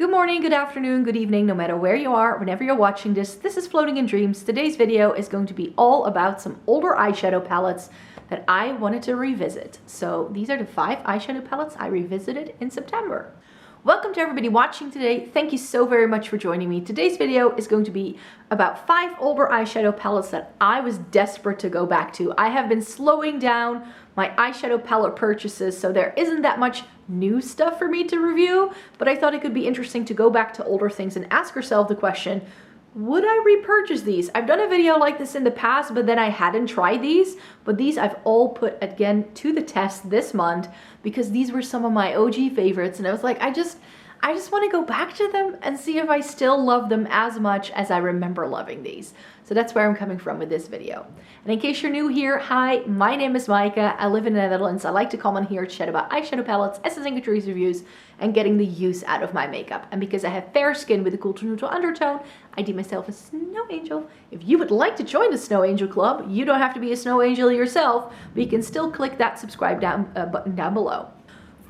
Good morning, good afternoon, good evening, no matter where you are, whenever you're watching this. This is Floating in Dreams. Today's video is going to be all about some older eyeshadow palettes that I wanted to revisit. So these are the 5 eyeshadow palettes I revisited in September. Welcome to everybody watching today. Thank you so very much for joining me. Today's video is going to be about 5 older eyeshadow palettes that I was desperate to go back to. I have been slowing down my eyeshadow palette purchases, so there isn't that much new stuff for me to review, but I thought it could be interesting to go back to older things and ask yourself the question, would I repurchase these? I've done a video like this in the past, but then I hadn't tried these, but these I've all put again to the test this month because these were some of my OG favorites, and I was like, I just want to go back to them and see if I still love them as much as I remember loving these. So that's where I'm coming from with this video. And in case you're new here, hi, my name is Maaike. I live in the Netherlands. I like to come on here to chat about eyeshadow palettes, essence and couture reviews, and getting the use out of my makeup. And because I have fair skin with a cool to neutral undertone, I deem myself a snow angel. If you would like to join the Snow Angel Club, you don't have to be a snow angel yourself, but you can still click that subscribe button down below.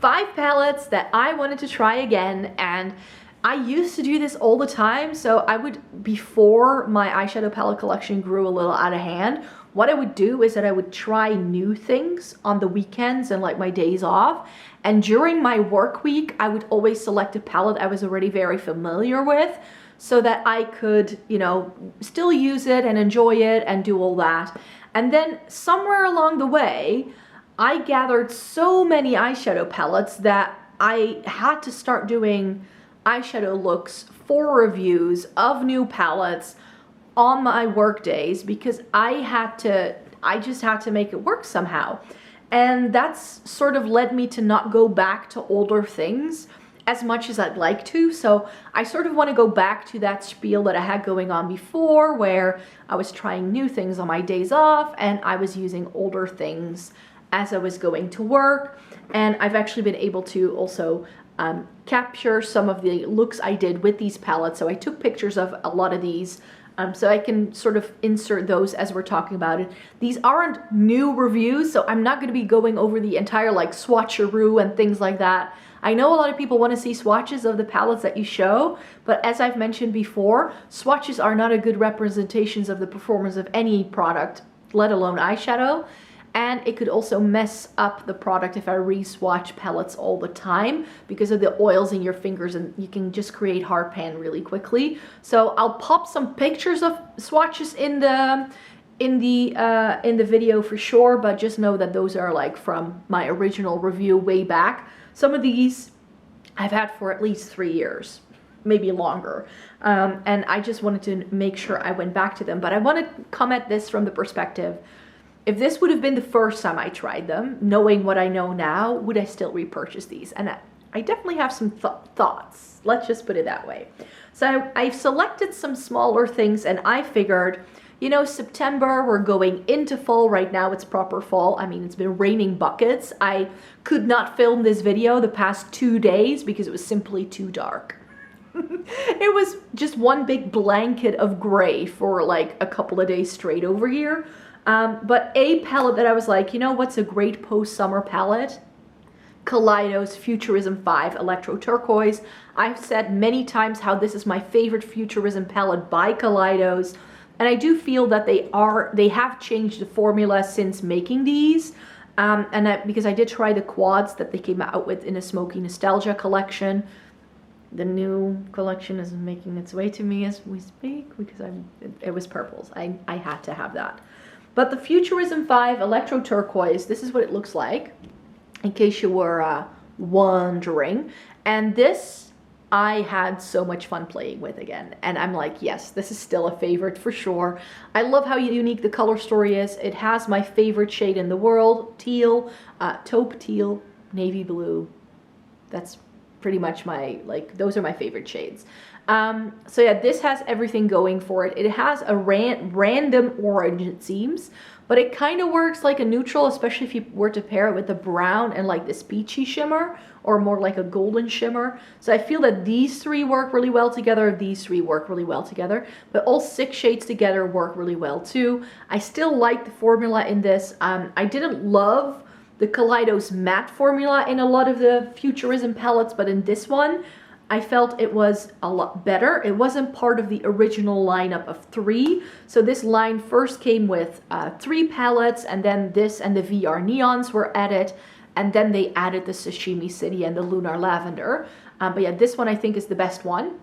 5 palettes that I wanted to try again, and I used to do this all the time. So I would, before my eyeshadow palette collection grew a little out of hand, what I would do is that I would try new things on the weekends and like my days off. And during my work week, I would always select a palette I was already very familiar with so that I could, you know, still use it and enjoy it and do all that. And then somewhere along the way, I gathered so many eyeshadow palettes that I had to start doing eyeshadow looks for reviews of new palettes on my work days because I just had to make it work somehow. And that's sort of led me to not go back to older things as much as I'd like to. So I sort of want to go back to that spiel that I had going on before where I was trying new things on my days off and I was using older things as I was going to work. And I've actually been able to also capture some of the looks I did with these palettes. So I took pictures of a lot of these so I can sort of insert those as we're talking about it. These aren't new reviews, so I'm not going to be going over the entire like swatcheroo and things like that. I know a lot of people want to see swatches of the palettes that you show, but as I've mentioned before, swatches are not a good representations of the performance of any product, let alone eyeshadow. And it could also mess up the product if I re-swatch palettes all the time because of the oils in your fingers, and you can just create hard pan really quickly. So I'll pop some pictures of swatches in the video for sure, but just know that those are like from my original review way back. Some of these I've had for at least 3 years, maybe longer. And I just wanted to make sure I went back to them. But I want to come at this from the perspective, if this would have been the first time I tried them, knowing what I know now, would I still repurchase these? And I definitely have some thoughts. Let's just put it that way. So I've selected some smaller things, and I figured, you know, September, we're going into fall right now. It's proper fall. I mean, it's been raining buckets. I could not film this video the past 2 days because it was simply too dark. It was just one big blanket of gray for like a couple of days straight over here. But a palette that I was like, you know what's a great post-summer palette? Kaleidos Futurism 5 Electro Turquoise. I've said many times how this is my favorite Futurism palette by Kaleidos. And I do feel that they have changed the formula since making these. Because I did try the quads that they came out with in a Smoky Nostalgia collection. The new collection is making its way to me as we speak because it was purples. I had to have that. But the Futurism 5 Electro Turquoise, this is what it looks like, in case you were wondering. And this, I had so much fun playing with again. And I'm like, yes, this is still a favorite for sure. I love how unique the color story is. It has my favorite shade in the world, teal, taupe teal, navy blue. That's pretty much my, like, those are my favorite shades. So yeah, this has everything going for it. It has a random orange, it seems, but it kind of works like a neutral, especially if you were to pair it with the brown and like this peachy shimmer, or more like a golden shimmer. So I feel that these 3 work really well together. These 3 work really well together, but all 6 shades together work really well too. I still like the formula in this. I didn't love the Kaleidos matte formula in a lot of the Futurism palettes, but in this one, I felt it was a lot better. It wasn't part of the original lineup of 3. So this line first came with 3 palettes, and then this and the VR Neons were added, and then they added the Sashimi City and the Lunar Lavender. But yeah, this one I think is the best one,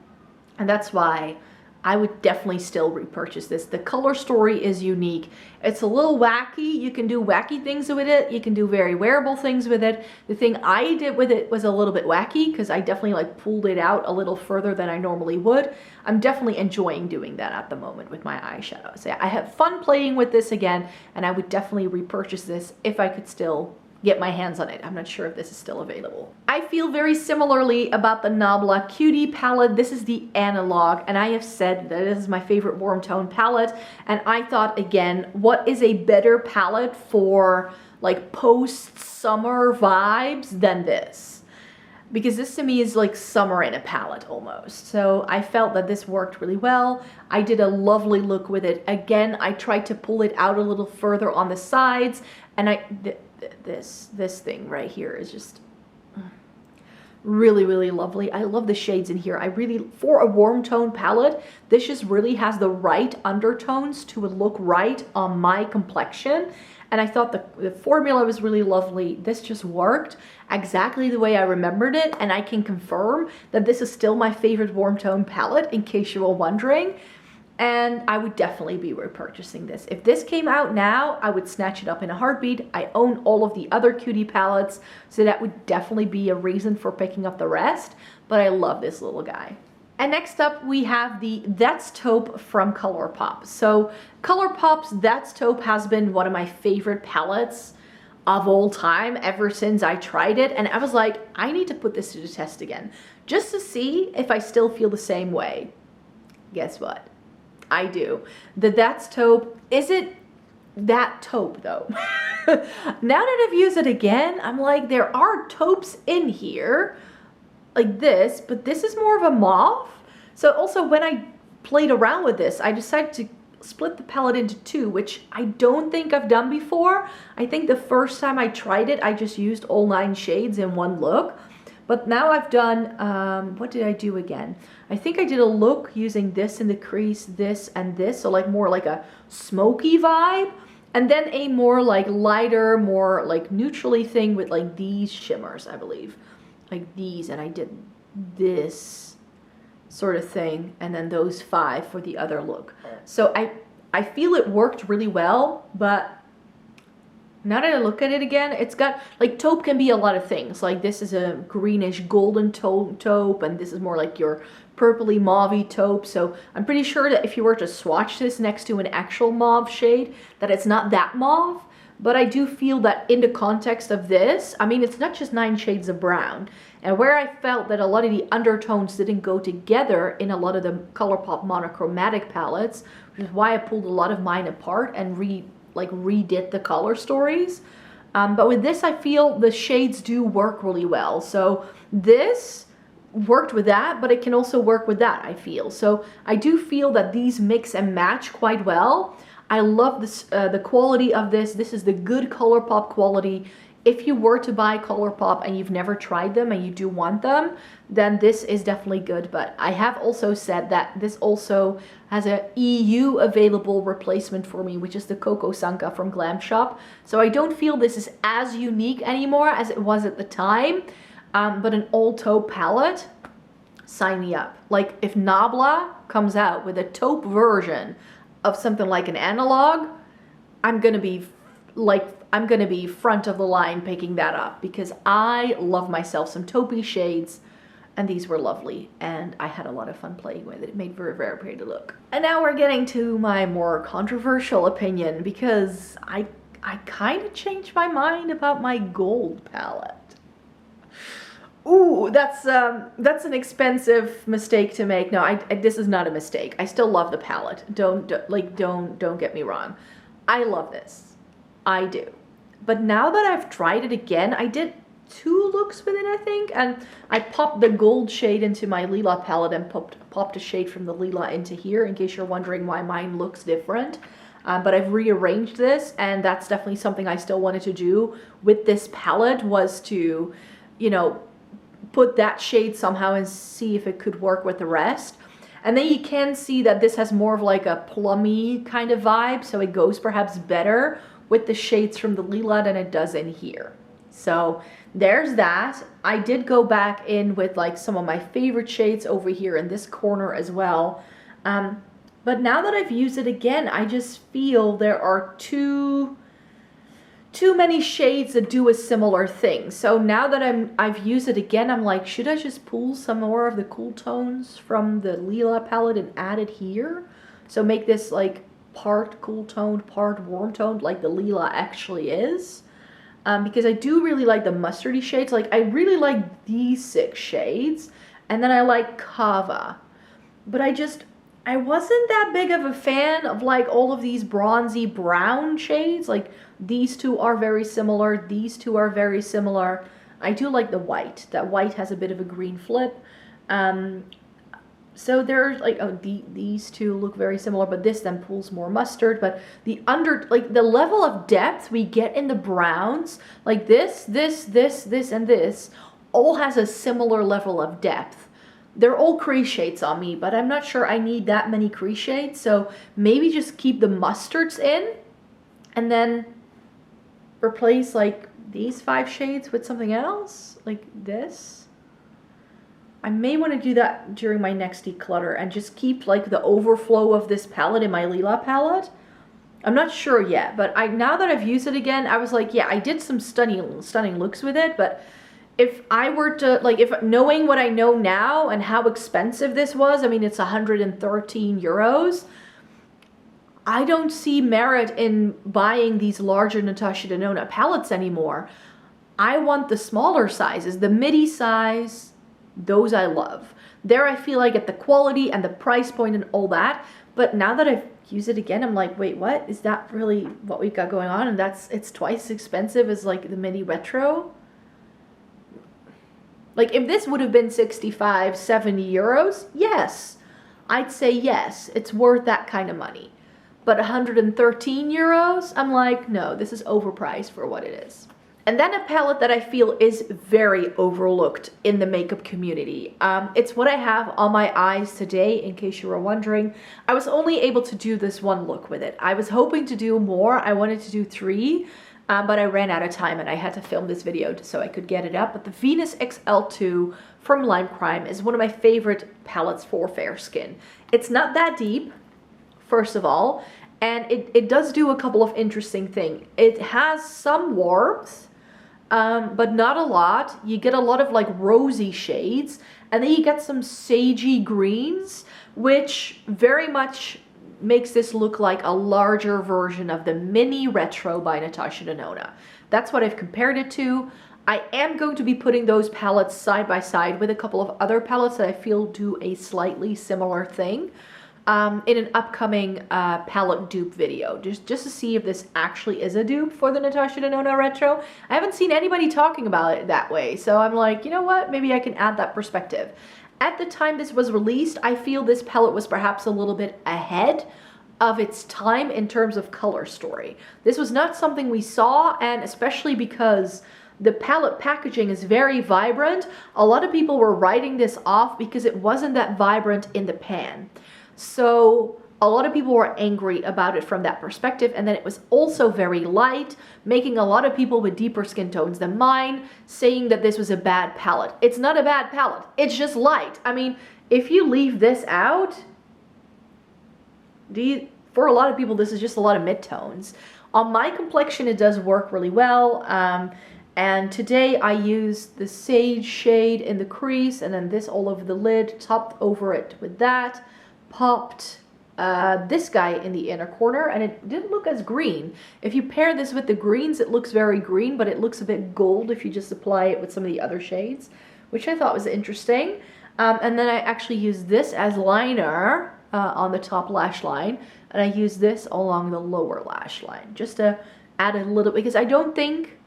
and that's why I would definitely still repurchase this. The color story is unique. It's a little wacky. You can do wacky things with it. You can do very wearable things with it. The thing I did with it was a little bit wacky because I definitely like pulled it out a little further than I normally would. I'm definitely enjoying doing that at the moment with my eyeshadow. So yeah, I have fun playing with this again, and I would definitely repurchase this if I could still get my hands on it. I'm not sure if this is still available. I feel very similarly about the Nabla Cutie palette. This is the Analogue, and I have said that this is my favorite warm tone palette, and I thought, again, what is a better palette for like post-summer vibes than this? Because this to me is like summer in a palette almost. So I felt that this worked really well. I did a lovely look with it. Again, I tried to pull it out a little further on the sides, and this thing right here is just really, really lovely. I love the shades in here. I really, for a warm tone palette, this just really has the right undertones to look right on my complexion. And I thought the formula was really lovely. This just worked exactly the way I remembered it. And I can confirm that this is still my favorite warm tone palette, in case you were wondering. And I would definitely be repurchasing this. If this came out now, I would snatch it up in a heartbeat. I own all of the other Cutie palettes, so that would definitely be a reason for picking up the rest. But I love this little guy. And next up, we have the That's Taupe from Colourpop. So Colourpop's That's Taupe has been one of my favorite palettes of all time ever since I tried it. And I was like, I need to put this to the test again, just to see if I still feel the same way. Guess what? I do. The That's Taupe, is it that taupe though? Now that I've used it again, I'm like, there are taupes in here like this, but this is more of a mauve. So also when I played around with this, I decided to split the palette into 2, which I don't think I've done before. I think the first time I tried it, I just used all 9 shades in one look. But now I've done, what did I do again? I think I did a look using this in the crease, this and this. So like more like a smoky vibe. And then a more like lighter, more like neutrally thing with like these shimmers, I believe. Like these, and I did this sort of thing. And then those 5 for the other look. So I feel it worked really well, but now that I look at it again, it's got, like, taupe can be a lot of things. Like, this is a greenish golden taupe, and this is more like your purpley mauvey taupe. So I'm pretty sure that if you were to swatch this next to an actual mauve shade, that it's not that mauve. But I do feel that in the context of this, I mean, it's not just 9 shades of brown. And where I felt that a lot of the undertones didn't go together in a lot of the Colourpop monochromatic palettes, which is why I pulled a lot of mine apart and redid the color stories. But with this, I feel the shades do work really well. So this worked with that, but it can also work with that, I feel. So I do feel that these mix and match quite well. I love this, the quality of this. This is the good Colourpop quality. If you were to buy Colourpop and you've never tried them and you do want them, then this is definitely good. But I have also said that this also has a EU available replacement for me, which is the Coco Sanka from Glam Shop. So I don't feel this is as unique anymore as it was at the time. But an all taupe palette, sign me up. Like if Nabla comes out with a taupe version of something like an Analogue, I'm gonna be front of the line picking that up, because I love myself some taupey shades, and these were lovely, and I had a lot of fun playing with it. It made very, very pretty look. And now we're getting to my more controversial opinion, because I kind of changed my mind about my gold palette. Ooh, that's an expensive mistake to make. No, this is not a mistake. I still love the palette. Don't get me wrong. I love this. I do. But now that I've tried it again, I did 2 looks with it, I think, and I popped the gold shade into my lila palette and popped a shade from the lila into here, in case you're wondering why mine looks different. But I've rearranged this, and that's definitely something I still wanted to do with this palette, was to, you know, put that shade somehow and see if it could work with the rest. And then you can see that this has more of like a plummy kind of vibe, so it goes perhaps better with the shades from the Lila than it does in here. So there's that. I did go back in with like some of my favorite shades over here in this corner as well. But now that I've used it again, I just feel there are too many shades that do a similar thing. So now that I've used it again, I'm like, should I just pull some more of the cool tones from the Lila palette and add it here? So make this like part cool toned, part warm toned, like the Lila actually is. Because I do really like the mustardy shades. Like I really like these 6 shades, and then I like Kava. But I wasn't that big of a fan of like all of these bronzy brown shades. Like these two are very similar. These two are very similar. I do like the white. That white has a bit of a green flip. So there's like, oh, these two look very similar, but this then pulls more mustard. But the the level of depth we get in the browns, like this, and this, all has a similar level of depth. They're all crease shades on me, but I'm not sure I need that many crease shades. So maybe just keep the mustards in and then replace like these 5 shades with something else, like this. I may want to do that during my next declutter and just keep like the overflow of this palette in my Lila palette. I'm not sure yet, but now that I've used it again, I was like, yeah, I did some stunning looks with it, but if I were to, like, if knowing what I know now and how expensive this was, I mean, it's 113 euros. I don't see merit in buying these larger Natascha Denona palettes anymore. I want the smaller sizes, the midi size, those I love. There I feel I get the quality and the price point and all that, but now that I've used it again, I'm like, wait, what? Is that really what we've got going on? And it's twice as expensive as like the mini retro? Like, if this would have been 65, 70 euros, yes, I'd say yes, it's worth that kind of money. But 113 euros, I'm like, no, this is overpriced for what it is. And then a palette that I feel is very overlooked in the makeup community. It's what I have on my eyes today, in case you were wondering. I was only able to do this one look with it. I was hoping to do more. I wanted to do 3. But I ran out of time and I had to film this video so I could get it up. But the Venus XL2 from Lime Crime is one of my favorite palettes for fair skin. It's not that deep, first of all, and it does do a couple of interesting things. It has some warmth, but not a lot. You get a lot of like rosy shades, and then you get some sagey greens, which very much makes this look like a larger version of the mini retro by Natascha Denona. That's what I've compared it to. I am going to be putting those palettes side by side with a couple of other palettes that I feel do a slightly similar thing in an upcoming palette dupe video, just to see if this actually is a dupe for the Natascha Denona retro. I haven't seen anybody talking about it that way, so I'm like, you know what, maybe I can add that perspective. At the time this was released, I feel this palette was perhaps a little bit ahead of its time in terms of color story. This was not something we saw, and especially because the palette packaging is very vibrant, a lot of people were writing this off because it wasn't that vibrant in the pan. So a lot of people were angry about it from that perspective, and then it was also very light, making a lot of people with deeper skin tones than mine saying that this was a bad palette. It's not a bad palette, it's just light. I mean, if you leave this out, for a lot of people this is just a lot of mid-tones. On my complexion it does work really well, and today I used the sage shade in the crease, and then this all over the lid, topped over it with that, popped this guy in the inner corner, and it didn't look as green. If you pair this with the greens, it looks very green, but it looks a bit gold if you just apply it with some of the other shades, which I thought was interesting. And then I actually used this as liner on the top lash line, and I used this along the lower lash line, just to add a little, because I don't think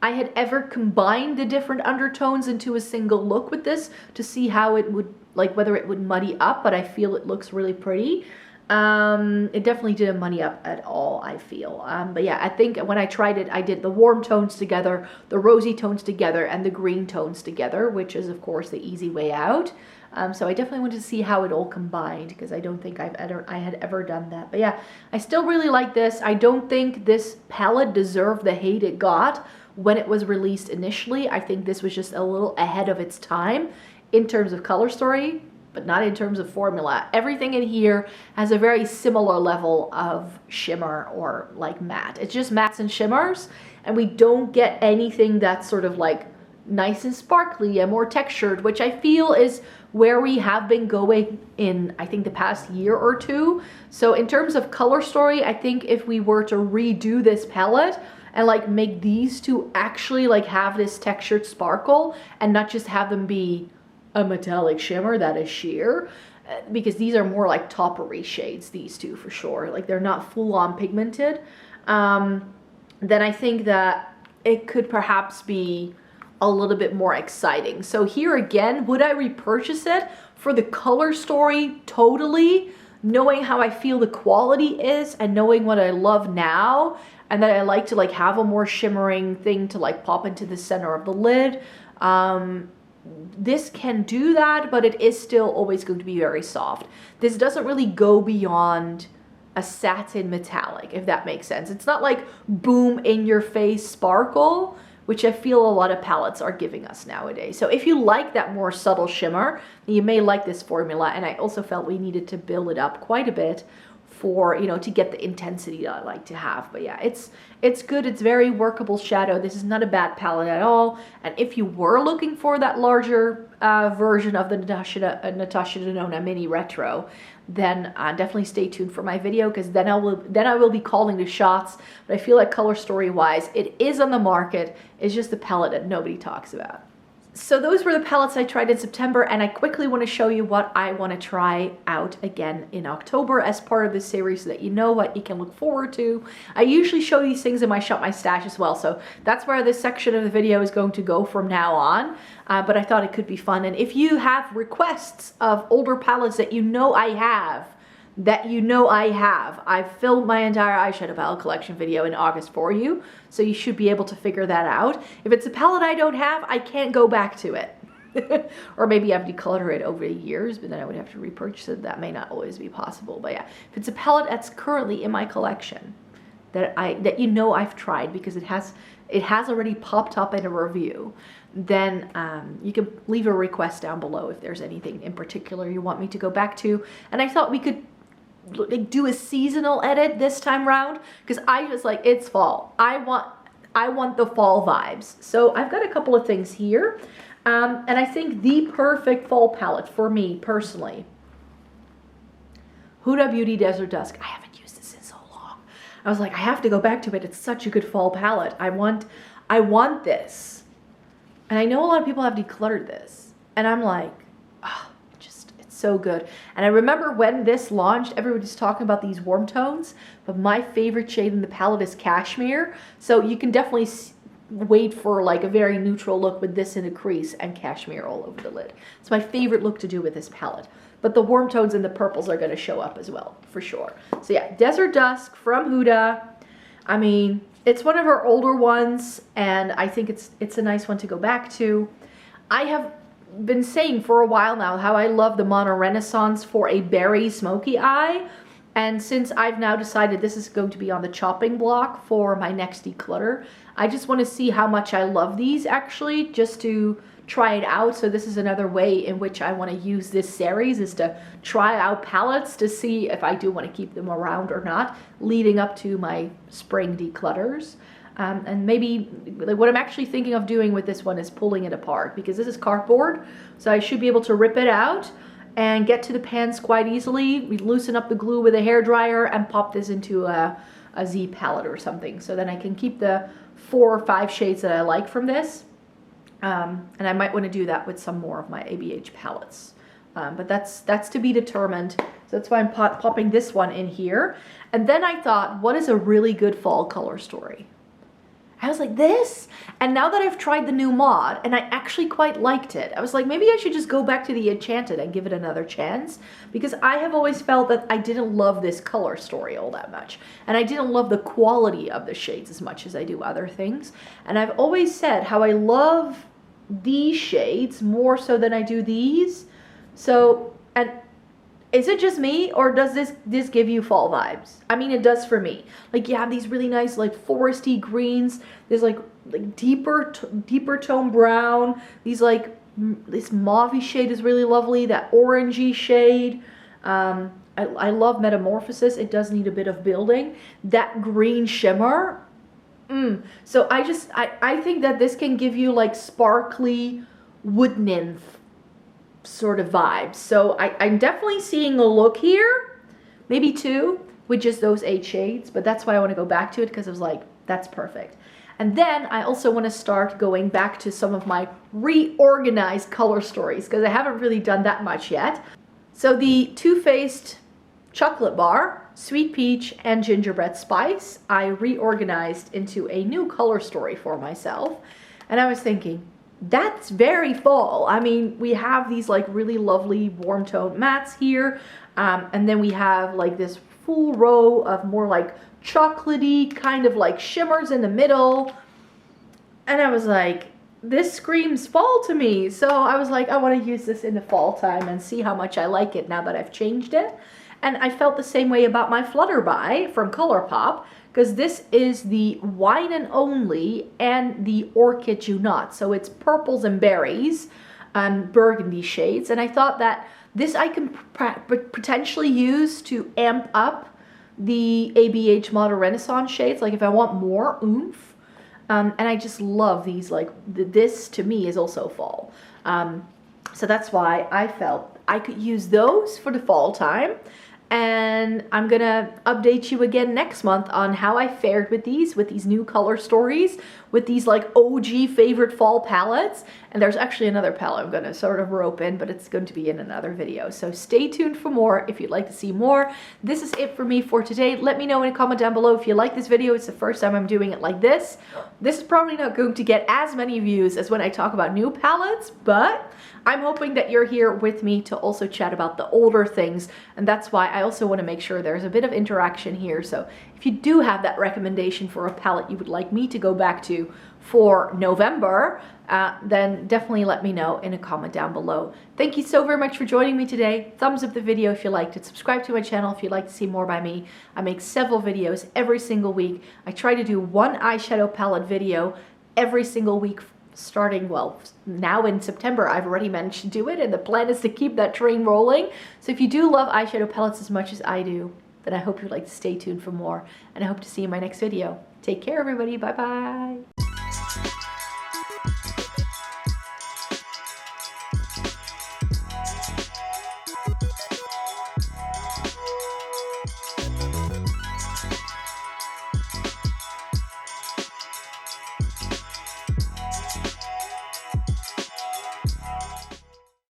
I had ever combined the different undertones into a single look with this to see how it would, like whether it would muddy up, but I feel it looks really pretty. It definitely didn't money up at all, I feel. But yeah, I think when I tried it, I did the warm tones together, the rosy tones together, and the green tones together, which is of course the easy way out. So I definitely wanted to see how it all combined, because I don't think I had ever done that. But yeah, I still really like this. I don't think this palette deserved the hate it got when it was released initially. I think this was just a little ahead of its time in terms of color story, but not in terms of formula. Everything in here has a very similar level of shimmer or like matte. It's just mattes and shimmers, and we don't get anything that's sort of like nice and sparkly and more textured, which I feel is where we have been going in, I think, the past year or two. So in terms of color story, I think if we were to redo this palette and like make these two actually like have this textured sparkle and not just have them be a metallic shimmer that is sheer, because these are more like taupery shades, these two for sure, like they're not full-on pigmented, then I think that it could perhaps be a little bit more exciting. So here again, would I repurchase it for the color story? Totally. Knowing how I feel the quality is and knowing what I love now, and that I like to like have a more shimmering thing to like pop into the center of the lid. This can do that, but it is still always going to be very soft. This doesn't really go beyond a satin metallic, if that makes sense. It's not like boom in your face sparkle, which I feel a lot of palettes are giving us nowadays. So if you like that more subtle shimmer, you may like this formula. And I also felt we needed to build it up quite a bit for, you know, to get the intensity that I like to have. But yeah, it's good. It's very workable shadow. This is not a bad palette at all. And if you were looking for that larger version of the Natascha Denona Mini Retro, then definitely stay tuned for my video, because then I will be calling the shots. But I feel like color story wise, it is on the market. It's just the palette that nobody talks about. So those were the palettes I tried in September, and I quickly want to show you what I want to try out again in October as part of this series, so that you know what you can look forward to. I usually show these things in my Shop My Stash as well, so that's where this section of the video is going to go from now on. But I thought it could be fun, and if you have requests of older palettes that you know I have, I've filmed my entire eyeshadow palette collection video in August for you, so you should be able to figure that out. If it's a palette I don't have, I can't go back to it. Or maybe I've decluttered it over the years, but then I would have to repurchase it. That may not always be possible. But yeah, if it's a palette that's currently in my collection that you know I've tried because it has already popped up in a review, then you can leave a request down below if there's anything in particular you want me to go back to. And I thought we could like do a seasonal edit this time round, because I was like, it's fall. I want the fall vibes. So I've got a couple of things here. And I think the perfect fall palette for me personally, Huda Beauty Desert Dusk. I haven't used this in so long. I was like, I have to go back to it. It's such a good fall palette. I want this. And I know a lot of people have decluttered this, and I'm like, oh, it's so good. And I remember when this launched, everybody's talking about these warm tones, but my favorite shade in the palette is Cashmere. So you can definitely wait for like a very neutral look with this in a crease and Cashmere all over the lid. It's my favorite look to do with this palette. But the warm tones and the purples are going to show up as well, for sure. So yeah, Desert Dusk from Huda. I mean, it's one of her older ones, and I think it's a nice one to go back to. I have been saying for a while now how I love the Mono Renaissance for a berry smoky eye. And since I've now decided this is going to be on the chopping block for my next declutter, I just want to see how much I love these actually, just to try it out. So this is another way in which I want to use this series, is to try out palettes to see if I do want to keep them around or not, leading up to my spring declutters. And maybe like, what I'm actually thinking of doing with this one is pulling it apart, because this is cardboard, so I should be able to rip it out and get to the pans quite easily. We loosen up the glue with a hairdryer and pop this into a Z palette or something, so then I can keep the 4 or 5 shades that I like from this. And I might want to do that with some more of my ABH palettes. But that's to be determined. So that's why I'm popping this one in here. And then I thought, what is a really good fall color story? I was like, this? And now that I've tried the new mod, and I actually quite liked it, I was like, maybe I should just go back to the Enchanted and give it another chance, because I have always felt that I didn't love this color story all that much, and I didn't love the quality of the shades as much as I do other things. And I've always said how I love these shades more so than I do these. So, and is it just me, or does this give you fall vibes? I mean, it does for me. Like, you have these really nice, like, foresty greens. There's like deeper tone brown. These like, this mauve shade is really lovely. That orangey shade. I love Metamorphosis. It does need a bit of building. That green shimmer. So I think that this can give you like sparkly wood nymph sort of vibes. So I'm definitely seeing a look here, maybe 2 with just those 8 shades, but that's why I want to go back to it, because I was like, that's perfect. And then I also want to start going back to some of my reorganized color stories, because I haven't really done that much yet. So the Too Faced Chocolate Bar, Sweet Peach, and Gingerbread Spice, I reorganized into a new color story for myself. And I was thinking, that's very fall. I mean, we have these like really lovely warm toned mattes here. And then we have like this full row of more like chocolatey kind of like shimmers in the middle. And I was like, this screams fall to me. So I was like, I want to use this in the fall time and see how much I like it now that I've changed it. And I felt the same way about my Flutterby from Colourpop, because this is the Wine and Only and the Orchid Junot. So it's purples and berries, burgundy shades. And I thought that this I can potentially use to amp up the ABH Model Renaissance shades, like if I want more oomph. And I just love these, like this to me is also fall. So that's why I felt I could use those for the fall time. And I'm gonna update you again next month on how I fared with these new color stories, with these like OG favorite fall palettes. And there's actually another palette I'm gonna sort of rope in, but it's going to be in another video. So stay tuned for more if you'd like to see more. This is it for me for today. Let me know in a comment down below if you like this video. It's the first time I'm doing it like this. This is probably not going to get as many views as when I talk about new palettes, but I'm hoping that you're here with me to also chat about the older things, and that's why I also want to make sure there's a bit of interaction here. So if you do have that recommendation for a palette you would like me to go back to for November, then definitely let me know in a comment down below. Thank you so very much for joining me today. Thumbs up the video if you liked it. Subscribe to my channel if you'd like to see more by me. I make several videos every single week. I try to do one eyeshadow palette video every single week starting, well, now in September. I've already managed to do it, and the plan is to keep that train rolling. So if you do love eyeshadow palettes as much as I do, then I hope you'd like to stay tuned for more, and I hope to see you in my next video. Take care, everybody. Bye bye.